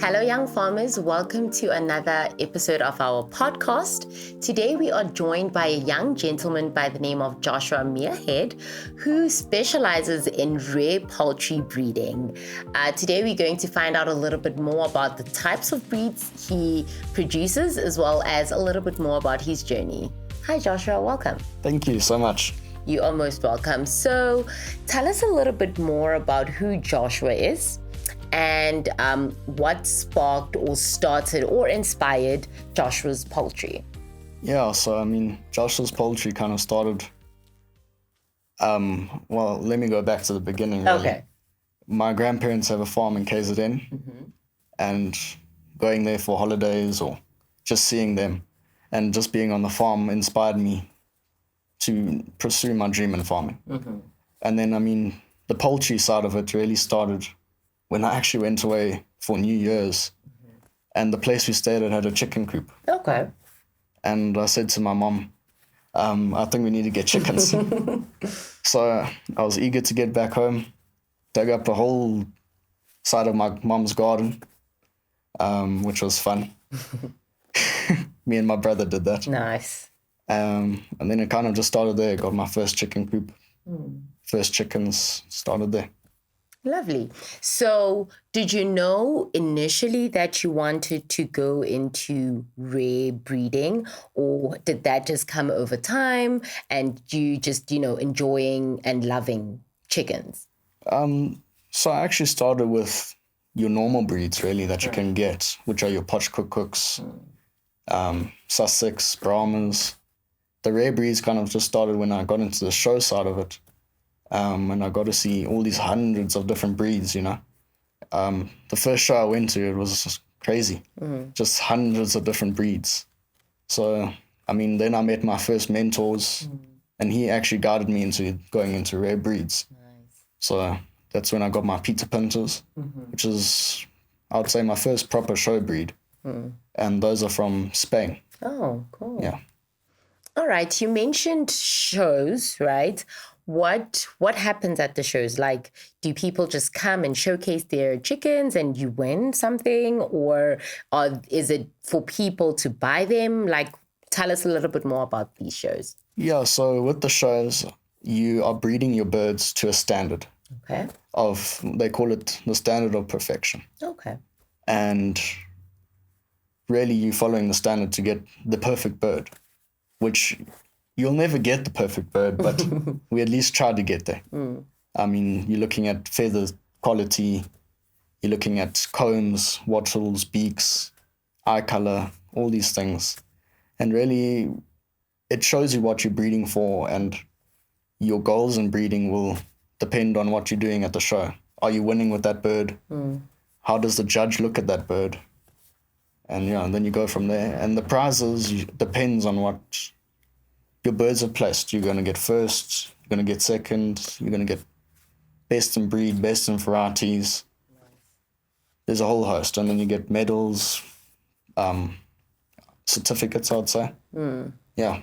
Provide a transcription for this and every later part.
Hello, young farmers. Welcome to another episode of our podcast. Today, we are joined by a young gentleman by the name of Joshua Muirhead, who specializes in rare poultry breeding. Today, we're going to find out a little bit more about the types of breeds he produces, as well as a little bit more about his journey. Hi, Joshua. Welcome. Thank you so much. You are most welcome. So, tell us a little bit more about who Joshua is and what sparked or started or inspired Joshua's Poultry. Yeah, so Joshua's Poultry kind of started, well, let me go back to the beginning. Really. Okay. My grandparents have a farm in KZN, and going there for holidays or just seeing them and just being on the farm inspired me to pursue my dream in farming. And then, the poultry side of it really started when I actually went away for New Year's, and the place we stayed at had a chicken coop. Okay. And I said to my mom, I think we need to get chickens. So I was eager to get back home, dug up the whole side of my mom's garden, which was fun. Me and my brother did that. Nice. And then it kind of just started there. Got my first chicken coop. First chickens started there. Lovely. So did you know initially that you wanted to go into rare breeding, or did that just come over time and you just, enjoying and loving chickens? So I actually started with your normal breeds, really, that you can get, which are your Potchkooks, Sussex, Brahmas. The rare breeds kind of just started when I got into the show side of it. And I got to see all these hundreds of different breeds, The first show I went to, it was just crazy. Just hundreds of different breeds. So, then I met my first mentors, and he actually guided me into going into rare breeds. Nice. So that's when I got my Peter Pinters, which is, I would say, my first proper show breed. And those are from Spain. Oh, cool. Yeah. All right. You mentioned shows, right? What happens at the shows? Like, do people just come and showcase their chickens and you win something? Or is it for people to buy them? Like, tell us a little bit more about these shows. Yeah, so with the shows, you are breeding your birds to a standard. Okay. They call it the standard of perfection. Okay. And really you're following the standard to get the perfect bird, which you'll never get the perfect bird, but we at least try to get there. You're looking at feather quality, you're looking at combs, wattles, beaks, eye color, all these things. And really, it shows you what you're breeding for, and your goals in breeding will depend on what you're doing at the show. Are you winning with that bird? How does the judge look at that bird? And then you go from there. And the prizes depends on what your birds are placed. You're going to get first, you're going to get second, you're going to get best in breed, best in varieties. There's a whole host. And then you get medals, certificates, I'd say. Yeah.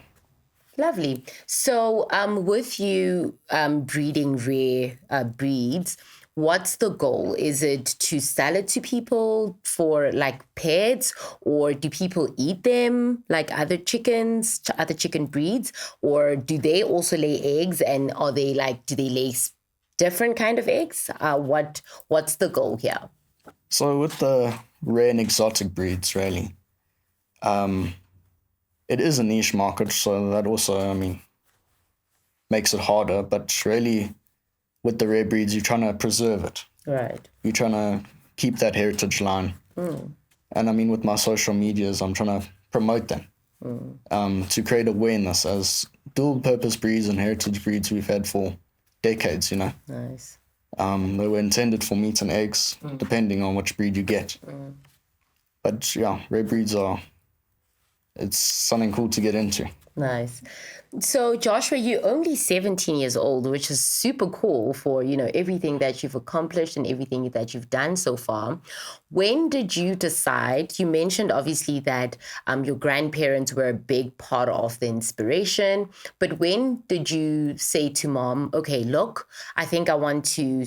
Lovely. So with you breeding rare breeds, what's the goal? Is it to sell it to people for like pets, or do people eat them like other chickens, other chicken breeds, or do they also lay eggs, and do they lay different kind of eggs? What's the goal here? So with the rare and exotic breeds, really, it is a niche market, so that also, makes it harder, but really, with the rare breeds, you're trying to preserve it. Right. You're trying to keep that heritage line. And with my social medias, I'm trying to promote them to create awareness as dual-purpose breeds and heritage breeds we've had for decades, Nice. They were intended for meat and eggs, depending on which breed you get. But yeah, rare breeds it's something cool to get into. Nice. So Joshua, you're only 17 years old, which is super cool for, everything that you've accomplished and everything that you've done so far. When did you decide? You mentioned obviously that your grandparents were a big part of the inspiration, but when did you say to mom, okay, look, I think I want to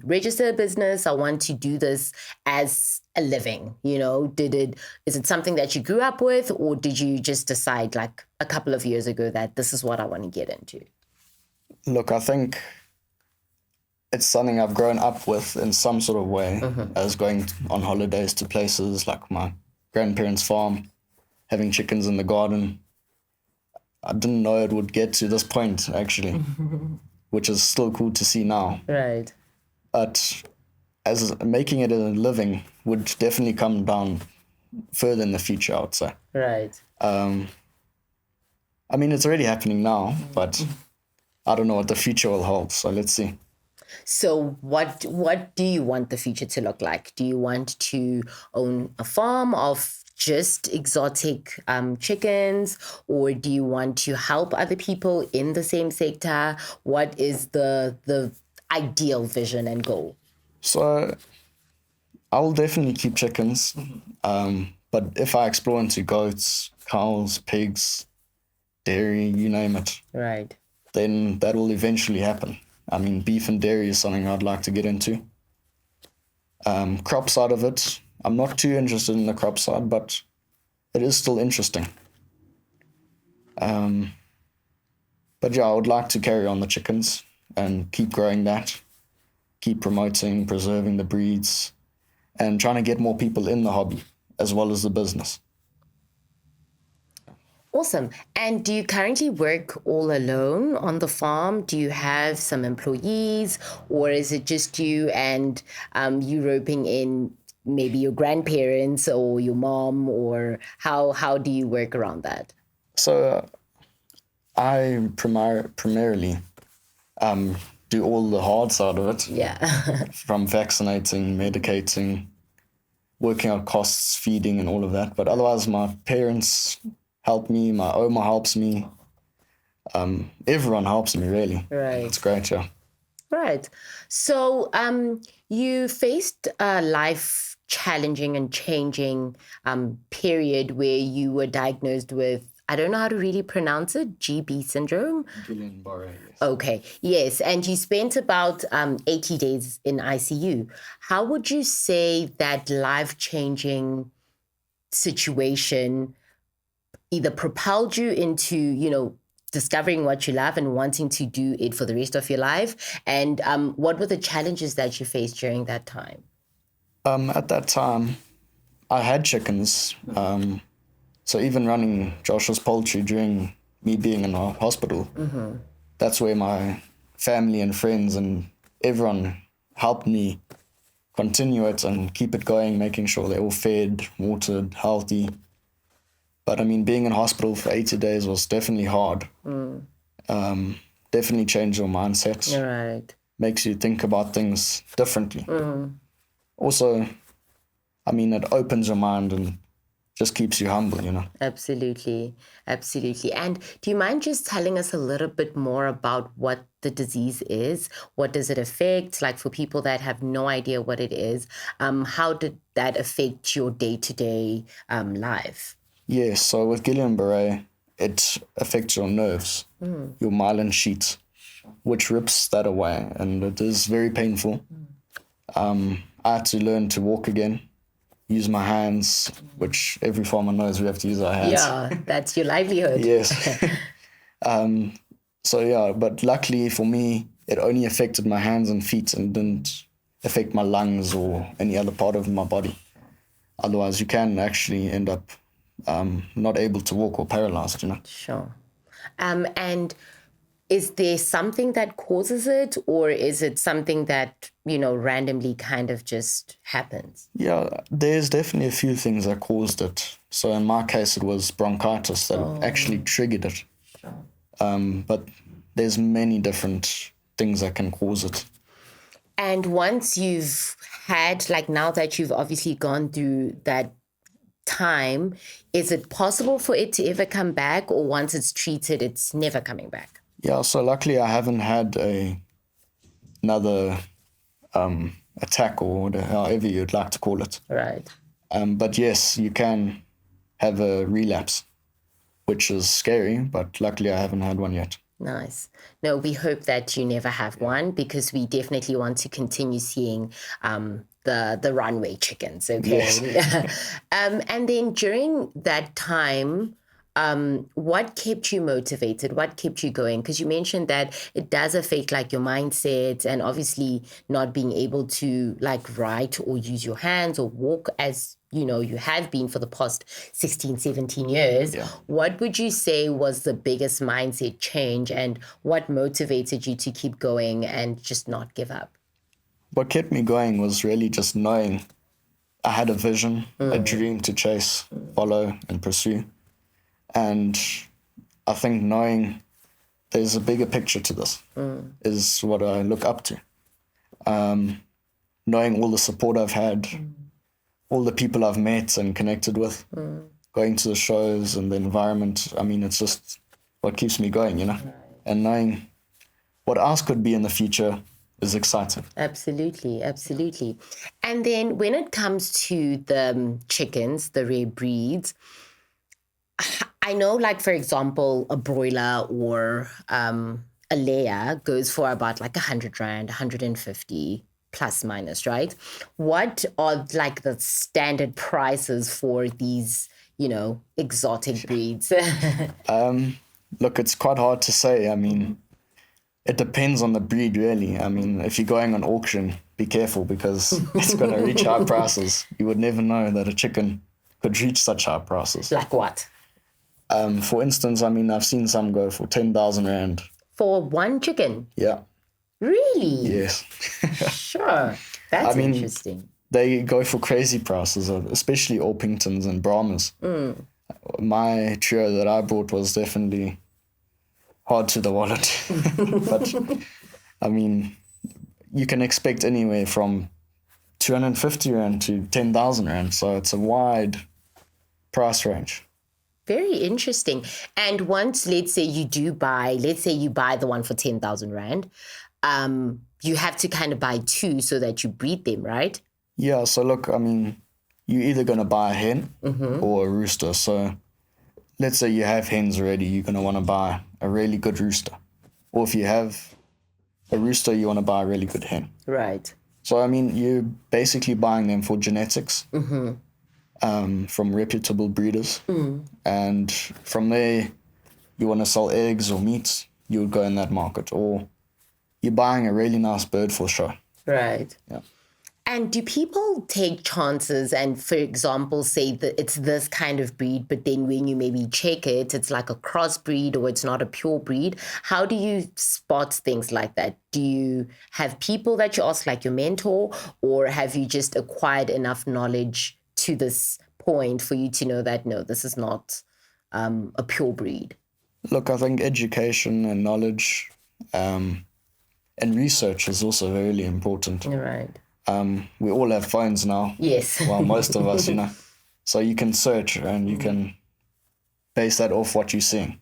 register a business. I want to do this as a living. Is it something that you grew up with, or did you just decide like a couple of years ago that this is what I want to get into? Look, I think it's something I've grown up with in some sort of way, as going on holidays to places like my grandparents' farm, having chickens in the garden. I didn't know it would get to this point, actually, which is still cool to see now. Right. But as making it a living would definitely come down further in the future, I would say. Right. I mean, it's already happening now, but I don't know what the future will hold. So let's see. So what do you want the future to look like? Do you want to own a farm of just exotic chickens, or do you want to help other people in the same sector? What is the ideal vision and goal? So I'll definitely keep chickens. But if I explore into goats, cows, pigs, dairy, you name it, Right. then that will eventually happen. I mean, beef and dairy is something I'd like to get into. Crop side of it, I'm not too interested in the crop side, but it is still interesting. But yeah, I would like to carry on the chickens and keep growing that, keep promoting, preserving the breeds, and trying to get more people in the hobby as well as the business. Awesome. And do you currently work all alone on the farm? Do you have some employees, or is it just you and you roping in maybe your grandparents or your mom, or how do you work around that? So I primarily do all the hard side of it. Yeah. From vaccinating, medicating, working out costs, feeding and all of that. But otherwise my parents help me, my Oma helps me. Everyone helps me, really. Right. It's great, yeah. Right. So you faced a life challenging and changing period where you were diagnosed with, I don't know how to really pronounce it, GB syndrome. Guillain-Barré, yes. Okay, yes. And you spent about 80 days in ICU. How would you say that life-changing situation either propelled you into, discovering what you love and wanting to do it for the rest of your life? And what were the challenges that you faced during that time? At that time, I had chickens. So even running Joshuas Poultry during me being in the hospital, that's where my family and friends and everyone helped me continue it and keep it going, making sure they're all fed, watered, healthy. But I mean, being in hospital for 80 days was definitely hard. Definitely changed your mindset. Right. Makes you think about things differently. Also, I mean, it opens your mind and just keeps you humble. Absolutely. Absolutely. And do you mind just telling us a little bit more about what the disease is? What does it affect? Like for people that have no idea what it is, how did that affect your day-to-day life? Yes, so with Guillain-Barré, it affects your nerves, your myelin sheath, which rips that away, and it is very painful. I had to learn to walk again, use my hands, which every farmer knows we have to use our hands. Yeah, that's your livelihood. Yes. So yeah, but luckily for me, it only affected my hands and feet and didn't affect my lungs or any other part of my body. Otherwise, you can actually end up not able to walk or paralyzed. Sure. And is there something that causes it, or is it something that, randomly kind of just happens? Yeah, there's definitely a few things that caused it. So in my case, it was bronchitis that actually triggered it. But there's many different things that can cause it. And once you've had, like now that you've obviously gone through that time, is it possible for it to ever come back, or once it's treated, it's never coming back? Yeah, so luckily I haven't had another attack or however you'd like to call it. Right. But yes, you can have a relapse, which is scary, but luckily I haven't had one yet. Nice. No, we hope that you never have one, because we definitely want to continue seeing the runway chickens. Okay. Yes. And then during that time, what kept you motivated? What kept you going? Because you mentioned that it does affect like your mindset, and obviously not being able to like write or use your hands or walk as you have been for the past 16, 17 years. Yeah. What would you say was the biggest mindset change, and what motivated you to keep going and just not give up? What kept me going was really just knowing I had a vision, a dream to chase, follow, and pursue. And I think knowing there's a bigger picture to this is what I look up to. Knowing all the support I've had, all the people I've met and connected with, going to the shows and the environment. I mean, it's just what keeps me going, And knowing what else could be in the future is exciting. Absolutely, absolutely. And then when it comes to the chickens, the rare breeds, I know, like, for example, a broiler or a layer goes for about like 100 Rand, 150 plus minus, right? What are like the standard prices for these, exotic breeds? Look, it's quite hard to say. I mean, it depends on the breed, really. I mean, if you're going on auction, be careful, because it's going to reach high prices. You would never know that a chicken could reach such high prices. Like what? For instance, I mean, I've seen some go for 10,000 Rand. For one chicken? Yeah. Really? Yes. Sure. That's interesting. They go for crazy prices, especially Orpingtons and Brahmas. My trio that I brought was definitely hard to the wallet. But, I mean, you can expect anywhere from 250 Rand to 10,000 Rand. So it's a wide price range. Very interesting. And once, let's say you buy the one for 10,000 Rand, you have to kind of buy two so that you breed them, right? Yeah. So look, I mean, you're either going to buy a hen or a rooster. So let's say you have hens already, you're going to want to buy a really good rooster. Or if you have a rooster, you want to buy a really good hen. Right. So, I mean, you're basically buying them for genetics from reputable breeders. And from there, you want to sell eggs or meat, you would go in that market. Or you're buying a really nice bird for show. Right. Yeah. And do people take chances and, for example, say that it's this kind of breed, but then when you maybe check it, it's like a crossbreed or it's not a pure breed? How do you spot things like that? Do you have people that you ask, like your mentor, or have you just acquired enough knowledge to this point for you to know that, no, this is not a pure breed? Look, I think education and knowledge and research is also really important. Right. We all have phones now. Yes. Well, most of us, So you can search and you can base that off what you're seeing.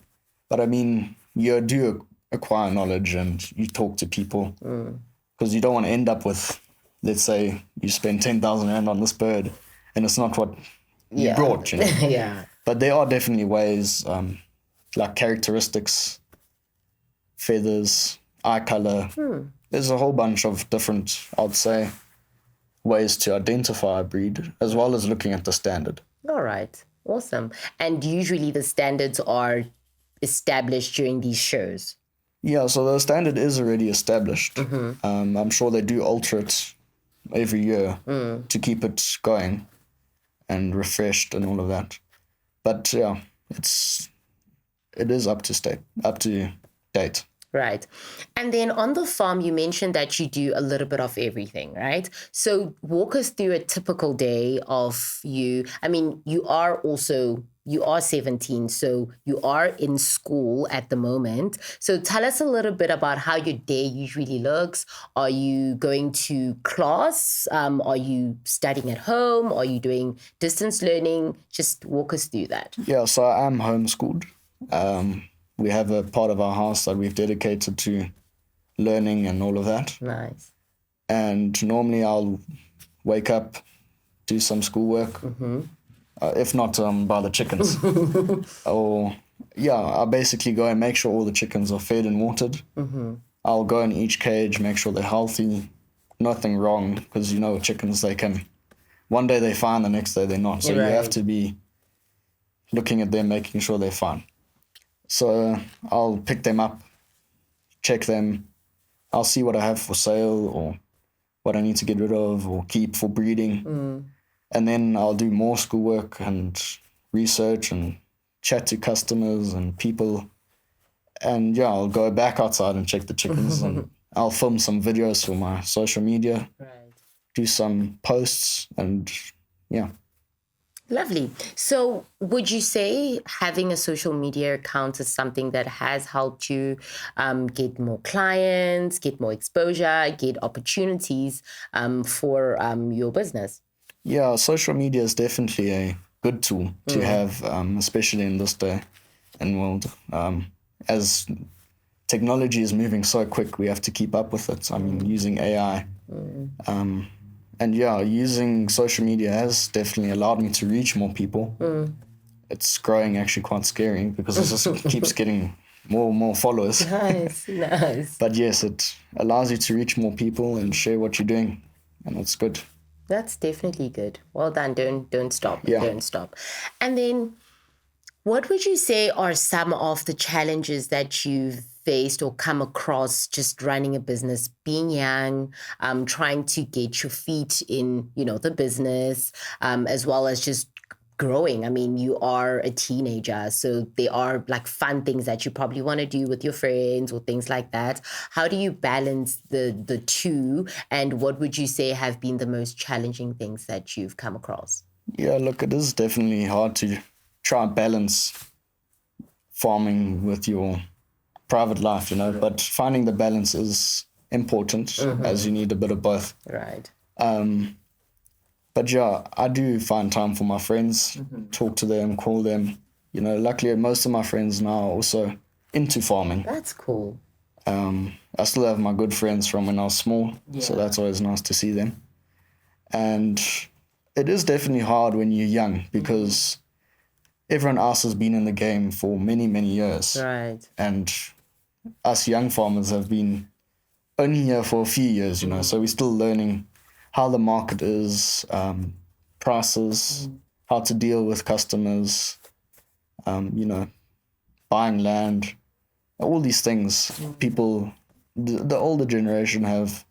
But I mean, you do acquire knowledge and you talk to people, because you don't want to end up with, let's say, you spend 10,000 Rand on this bird and it's not what you brought, Yeah. But there are definitely ways, like characteristics, feathers, eye color. There's a whole bunch of different, I'd say, ways to identify a breed, as well as looking at the standard. All right. Awesome. And usually the standards are established during these shows. Yeah, so the standard is already established. I'm sure they do alter it every year to keep it going and refreshed and all of that. But yeah, it is up to date. Right. And then on the farm, you mentioned that you do a little bit of everything, right? So walk us through a typical day of you. I mean, you are 17, so you are in school at the moment. So tell us a little bit about how your day usually looks. Are you going to class? Are you studying at home? Are you doing distance learning? Just walk us through that. Yeah, so I am homeschooled. We have a part of our house that we've dedicated to learning and all of that. Nice. And normally I'll wake up, do some schoolwork, if not by the chickens, or I basically go and make sure all the chickens are fed and watered. I'll go in each cage, make sure they're healthy, nothing wrong, because with chickens, they can, one day they're fine, the next day they're not. So you have to be looking at them, making sure they're fine. So I'll pick them up, check them. I'll see what I have for sale or what I need to get rid of or keep for breeding. And then I'll do more schoolwork and research and chat to customers and people. And I'll go back outside and check the chickens and I'll film some videos for my social media, do some posts, and Lovely. So would you say having a social media account is something that has helped you get more clients, get more exposure, get opportunities for your business? Yeah, social media is definitely a good tool to have, especially in this day and world. As technology is moving so quick, we have to keep up with it. I mean, using AI. And using social media has definitely allowed me to reach more people. It's growing actually quite scary because it just keeps getting more and more followers. Nice. But yes, it allows you to reach more people and share what you're doing, and it's good. That's definitely good. Well done. Don't stop. Yeah. Don't stop. And then what would you say are some of the challenges that you've faced or come across just running a business, being young, trying to get your feet in, the business, as well as just growing? I mean, you are a teenager, so there are like fun things that you probably want to do with your friends or things like that. How do you balance the two? And what would you say have been the most challenging things that you've come across? Yeah, look, it is definitely hard to try and balance farming with your private life, but finding the balance is important as you need a bit of both. Right. But I do find time for my friends, talk to them, call them. Luckily most of my friends now are also into farming. That's cool. I still have my good friends from when I was small, so that's always nice to see them. And it is definitely hard when you're young because everyone else has been in the game for many, many years. Right. And us young farmers have been only here for a few years, so we're still learning how the market is, prices, how to deal with customers, buying land, all these things. People, the older generation have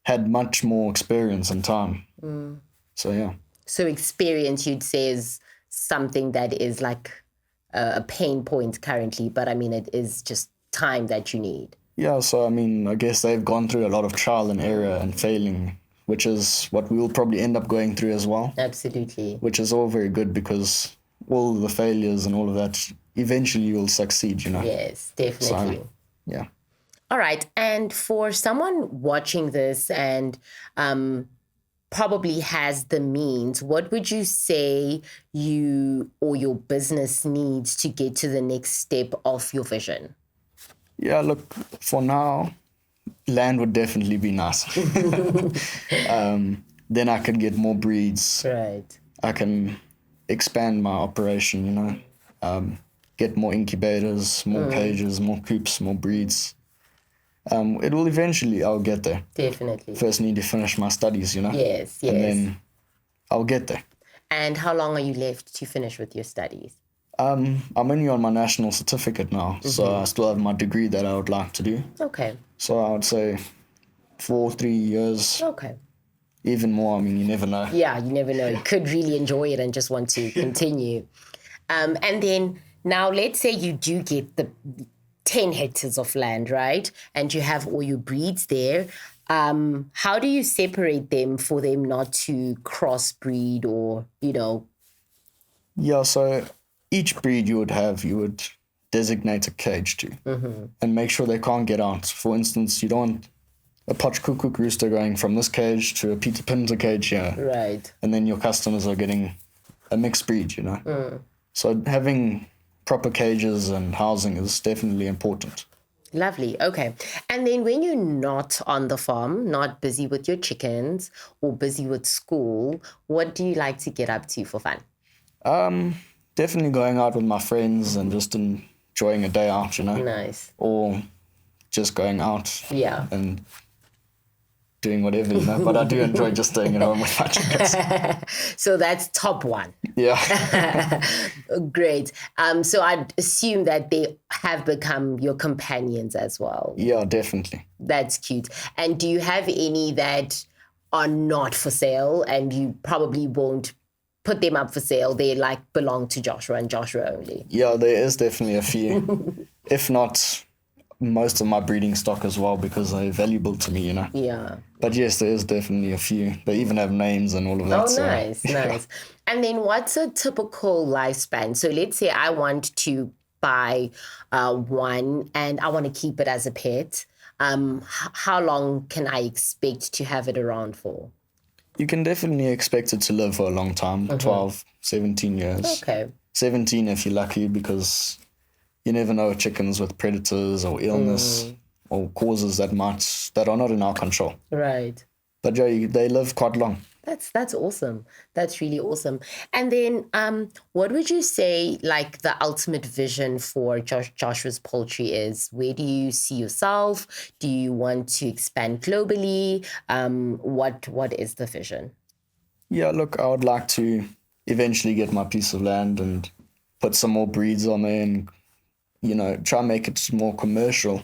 had much more experience and time. So, yeah. So experience, you'd say, is something that is like a pain point currently, but I mean, it is just time that you need. Yeah, so I mean, I guess they've gone through a lot of trial and error and failing, which is what we will probably end up going through as well. Absolutely. Which is all very good because all the failures and all of that, eventually you will succeed, Yes, definitely. So, yeah. All right. And for someone watching this and probably has the means, what would you say you or your business needs to get to the next step of your vision? Yeah, look, for now, land would definitely be nice. Then I could get more breeds. Right. I can expand my operation, get more incubators, more cages, more coops, more breeds. It will eventually, I'll get there. Definitely. First need to finish my studies, Yes. And then I'll get there. And how long are you left to finish with your studies? I'm only on my national certificate now, so I still have my degree that I would like to do. Okay. So I would say 3 years. Okay. Even more, I mean, you never know. Yeah, you never know. You could really enjoy it and just want to continue. And then now let's say you do get the 10 hectares of land, right? And you have all your breeds there. How do you separate them for them not to crossbreed or, Yeah, so each breed you would designate a cage to and make sure they can't get out. For instance, you don't want a Potchkukuk rooster going from this cage to a Peter Pinter cage here. Right. And then your customers are getting a mixed breed, So having proper cages and housing is definitely important. Lovely. Okay. And then when you're not on the farm, not busy with your chickens or busy with school, what do you like to get up to for fun? Definitely going out with my friends and just enjoying a day out, Nice. or just going out Yeah. and doing whatever, but I do enjoy just staying at home with my chickens. So that's top one. Yeah. Great. So I'd assume that they have become your companions as well. Yeah, definitely. That's cute. And do you have any that are not for sale and you probably won't put them up for sale? They belong to Joshua and Joshua only. Yeah, there is definitely a few. If not most of my breeding stock as well, because they're valuable to me, Yeah. But yes, there is definitely a few. They even have names and all of that. Oh, nice, nice. And then what's a typical lifespan? So let's say I want to buy one and I want to keep it as a pet. How long can I expect to have it around for? You can definitely expect it to live for a long time, 12, 17 years. Okay. 17 if you're lucky, because you never know chickens with predators or illness or causes that are not in our control. Right. But yeah, they live quite long. That's awesome. That's really awesome. And then what would you say the ultimate vision for Joshua's Poultry is? Where do you see yourself? Do you want to expand globally? What is the vision? Yeah, look, I would like to eventually get my piece of land and put some more breeds on there and, try and make it more commercial,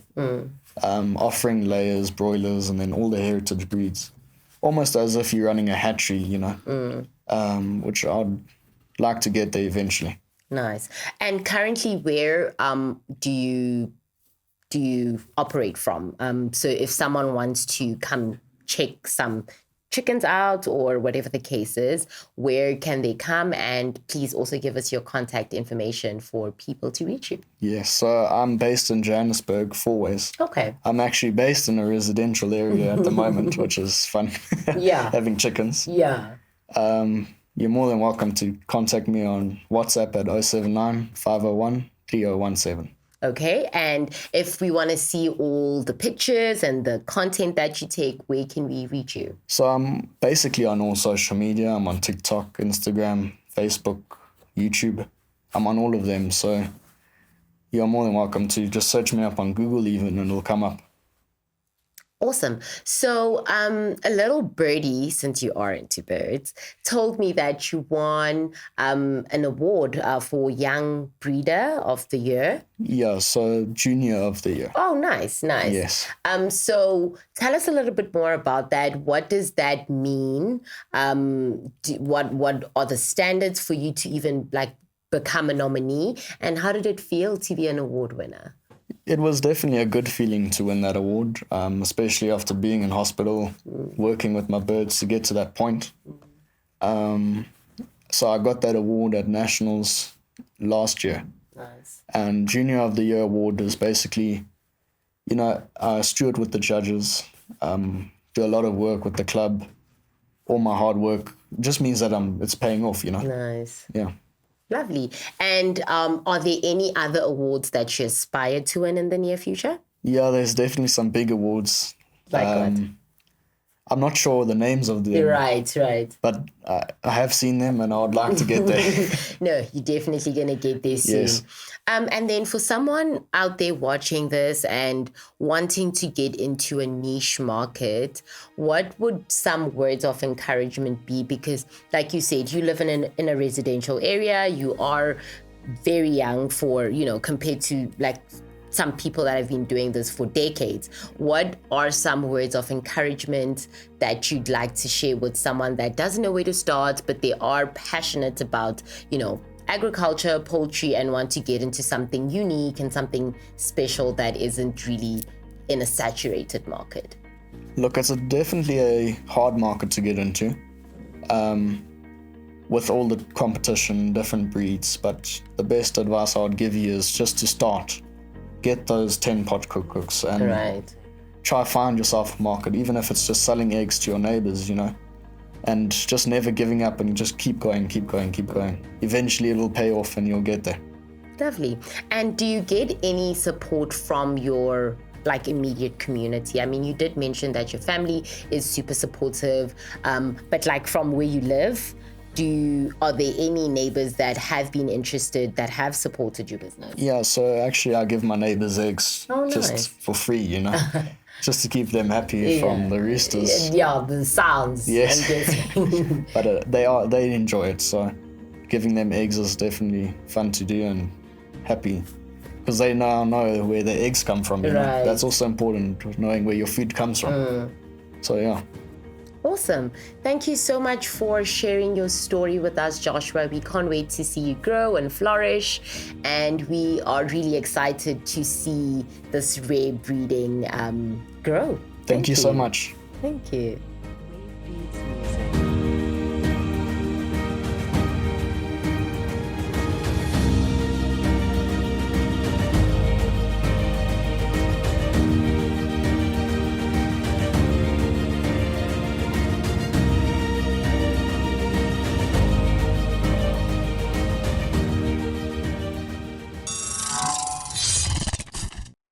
offering layers, broilers, and then all the heritage breeds. Almost as if you're running a hatchery, which I'd like to get there eventually. Nice. And currently, where do you operate from? So if someone wants to come check some chickens out or whatever the case is, where can they come? And please also give us your contact information for people to reach you. Yes, so I'm based in Johannesburg, Fourways. Okay. I'm actually based in a residential area at the moment, which is fun. Yeah. Having chickens. Yeah. You're more than welcome to contact me on WhatsApp at 079 501 3017. Okay. And if we want to see all the pictures and the content that you take, where can we reach you? So I'm basically on all social media. I'm on TikTok, Instagram, Facebook, YouTube. I'm on all of them. So you're more than welcome to just search me up on Google even and it'll come up. Awesome. So a little birdie, since you are into birds, told me that you won an award for Young Breeder of the Year. Yeah, so Junior of the Year. Oh, nice, nice. Yes. So tell us a little bit more about that. What does that mean? What are the standards for you to even become a nominee? And how did it feel to be an award winner? It was definitely a good feeling to win that award, especially after being in hospital, working with my birds to get to that point. So I got that award at Nationals last year. Nice. And Junior of the Year award is basically, I steward with the judges, do a lot of work with the club. All my hard work just means that it's paying off, Nice. Yeah. Lovely. And are there any other awards that you aspire to win in the near future? Yeah, there's definitely some big awards. Like what? I'm not sure the names of them. Right. But I have seen them and I would like to get there. No, you're definitely going to get there soon. Yes. And then for someone out there watching this and wanting to get into a niche market, what would some words of encouragement be? Because like you said, you live in a residential area. You are very young for, compared to some people that have been doing this for decades. What are some words of encouragement that you'd like to share with someone that doesn't know where to start, but they are passionate about, agriculture, poultry, and want to get into something unique and something special that isn't really in a saturated market? Look, it's definitely a hard market to get into, with all the competition, different breeds, but the best advice I would give you is just to start. Get those 10 pot cooks and try find yourself a market, even if it's just selling eggs to your neighbors, and just never giving up and just keep going. Eventually it will pay off and you'll get there. Lovely. And do you get any support from your immediate community? I mean, you did mention that your family is super supportive, but from where you live, Are there any neighbors that have been interested, that have supported your business? Yeah, so actually I give my neighbors eggs just Nice. for free, just to keep them happy from the roosters. Yeah, the sounds. Yes. I'm guessing. But they enjoy it, so giving them eggs is definitely fun to do and happy. Because they now know where their eggs come from, Right. That's also important, knowing where your food comes from. So, yeah. Awesome. Thank you so much for sharing your story with us, Joshua. We can't wait to see you grow and flourish. And we are really excited to see this rare breeding grow. Thank you so much. Thank you.